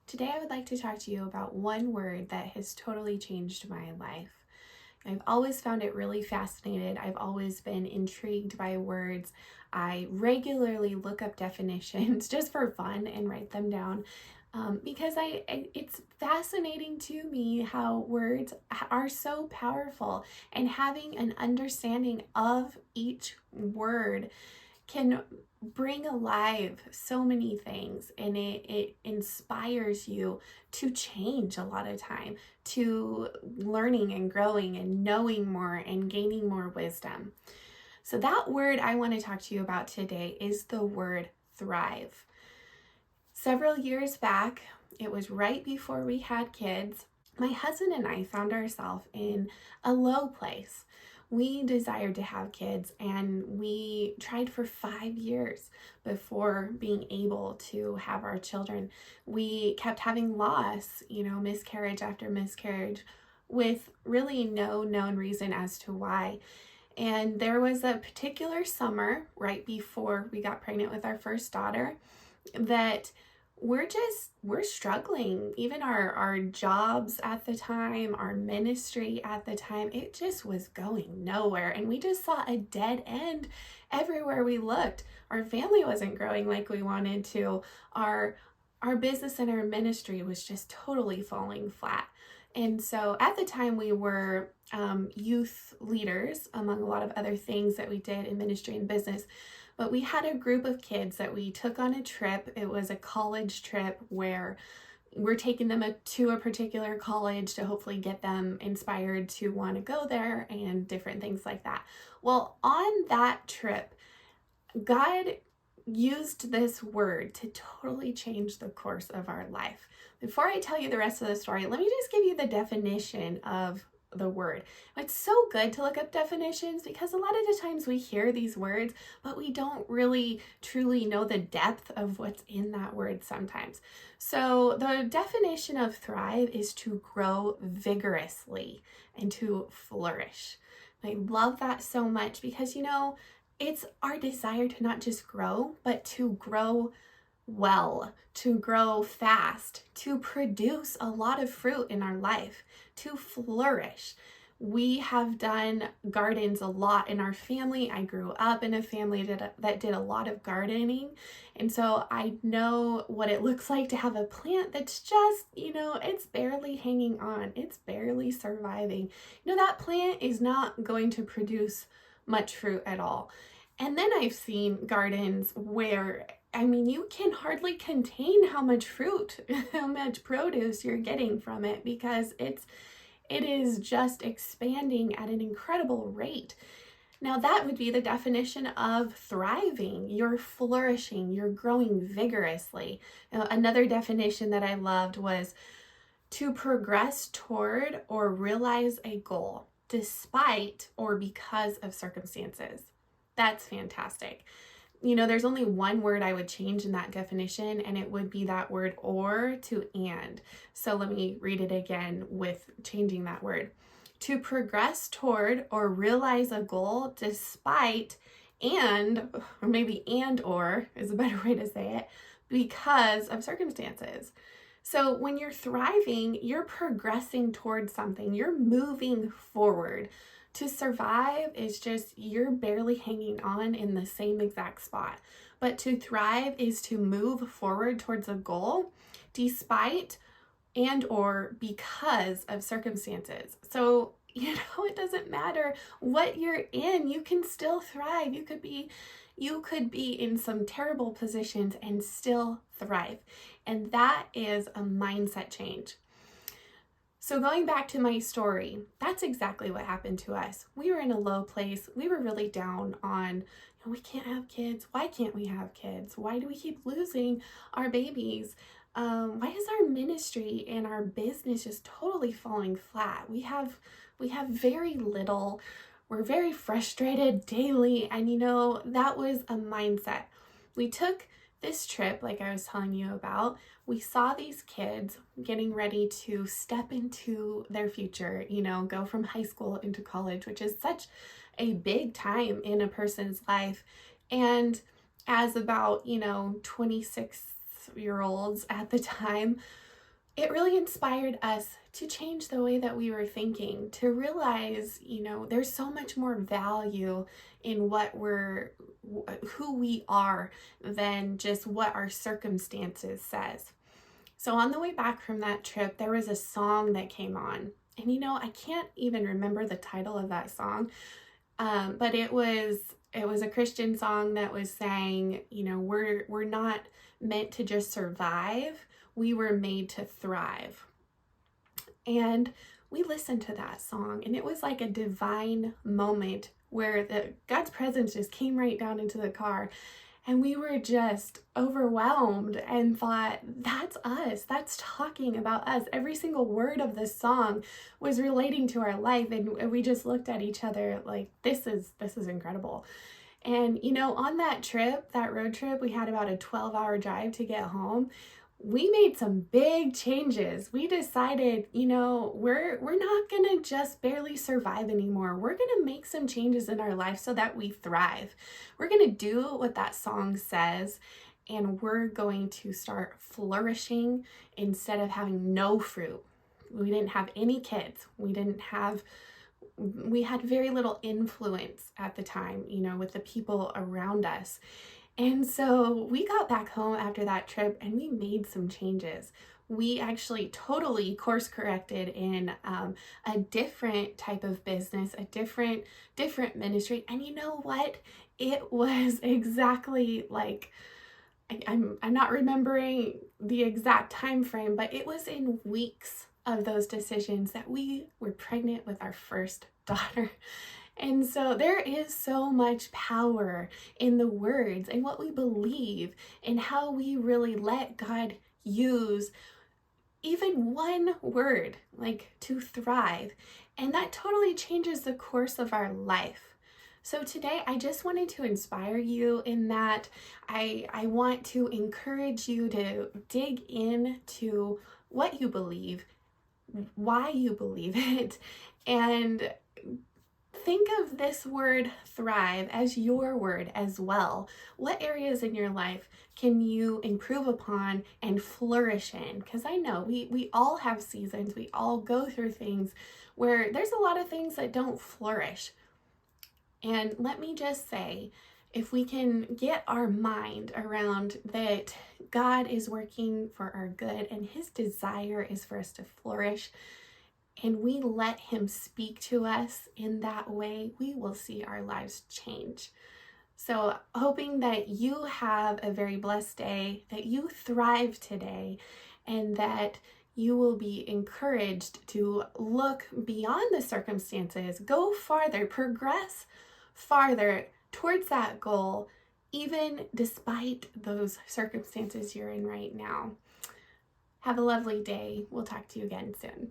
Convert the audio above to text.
Today I would like to talk to you about one word that has totally changed my life. I've always found it really fascinating. I've always been intrigued by words. I regularly look up definitions just for fun and write them down because it's fascinating to me how words are so powerful, and having an understanding of each word can bring alive so many things, and it inspires you to change a lot of time, to learning and growing and knowing more and gaining more wisdom. So that word I want to talk to you about today is the word thrive. Several years back, it was right before we had kids, my husband and I found ourselves in a low place. We desired to have kids, and we tried for 5 years before being able to have our children. We kept having loss, miscarriage after miscarriage, with really no known reason as to why. And there was a particular summer right before we got pregnant with our first daughter that we're struggling. Even our jobs at the time, our ministry at the time, it just was going nowhere, and we just saw a dead end everywhere we looked. Our family wasn't growing like we wanted to. Our business and our ministry was just totally falling flat. And so at the time, we were youth leaders, among a lot of other things that we did in ministry and business. But we had a group of kids that we took on a trip. It was a college trip where we're taking them to a particular college to hopefully get them inspired to want to go there and different things like that. Well, on that trip, God used this word to totally change the course of our life. Before I tell you the rest of the story, let me just give you the definition of the word. It's so good to look up definitions because a lot of the times we hear these words, but we don't really truly know the depth of what's in that word sometimes. So the definition of thrive is to grow vigorously and to flourish. I love that so much because, it's our desire to not just grow, but to grow well, to grow fast, to produce a lot of fruit in our life, to flourish. We have done gardens a lot in our family. I grew up in a family that did a lot of gardening. And so I know what it looks like to have a plant that's just, it's barely hanging on. It's barely surviving. That plant is not going to produce much fruit at all. And then I've seen gardens where you can hardly contain how much fruit, how much produce you're getting from it, because it is just expanding at an incredible rate. Now that would be the definition of thriving. You're flourishing, you're growing vigorously. Now, another definition that I loved was to progress toward or realize a goal, despite or because of circumstances. That's fantastic. There's only one word I would change in that definition, and it would be that word or to and. So let me read it again with changing that word. To progress toward or realize a goal despite and, or maybe and or is a better way to say it, because of circumstances. So when you're thriving, you're progressing towards something, you're moving forward. To survive is just you're barely hanging on in the same exact spot. But to thrive is to move forward towards a goal despite and or because of circumstances. So, it doesn't matter what you're in, you can still thrive. You could be in some terrible positions and still thrive. And that is a mindset change. So going back to my story, that's exactly what happened to us. We were in a low place. We were really down on, we can't have kids. Why can't we have kids? Why do we keep losing our babies? Why is our ministry and our business just totally falling flat? We have very little. We're very frustrated daily. And that was a mindset. We took this trip, like I was telling you about, we saw these kids getting ready to step into their future, go from high school into college, which is such a big time in a person's life. And as about, 26-year-olds at the time, it really inspired us to change the way that we were thinking, to realize, there's so much more value in who we are than just what our circumstances says. So on the way back from that trip, there was a song that came on. And I can't even remember the title of that song, but it was a Christian song that was saying, we're not meant to just survive, we were made to thrive. And we listened to that song, and it was like a divine moment where God's presence just came right down into the car. And we were just overwhelmed and thought, that's us. That's talking about us. Every single word of this song was relating to our life. And we just looked at each other like, this is incredible. And, on that trip, that road trip, we had about a 12-hour drive to get home. We made some big changes. We decided, we're not going to just barely survive anymore. We're going to make some changes in our life so that we thrive. We're going to do what that song says, and we're going to start flourishing instead of having no fruit. We didn't have any kids. We had very little influence at the time, with the people around us. And so we got back home after that trip and we made some changes. We actually totally course corrected in a different type of business, a different ministry. And you know what? It was exactly like, I'm not remembering the exact time frame, but it was in weeks of those decisions that we were pregnant with our first daughter. And so there is so much power in the words and what we believe and how we really let God use even one word, like to thrive. And that totally changes the course of our life. So today I just wanted to inspire you in that I want to encourage you to dig into what you believe, why you believe it, and think of this word thrive as your word as well. What areas in your life can you improve upon and flourish in? Because I know we all have seasons, we all go through things where there's a lot of things that don't flourish. And let me just say, if we can get our mind around that God is working for our good and his desire is for us to flourish, and we let him speak to us in that way, we will see our lives change. So hoping that you have a very blessed day, that you thrive today, and that you will be encouraged to look beyond the circumstances, go farther, progress farther towards that goal, even despite those circumstances you're in right now. Have a lovely day. We'll talk to you again soon.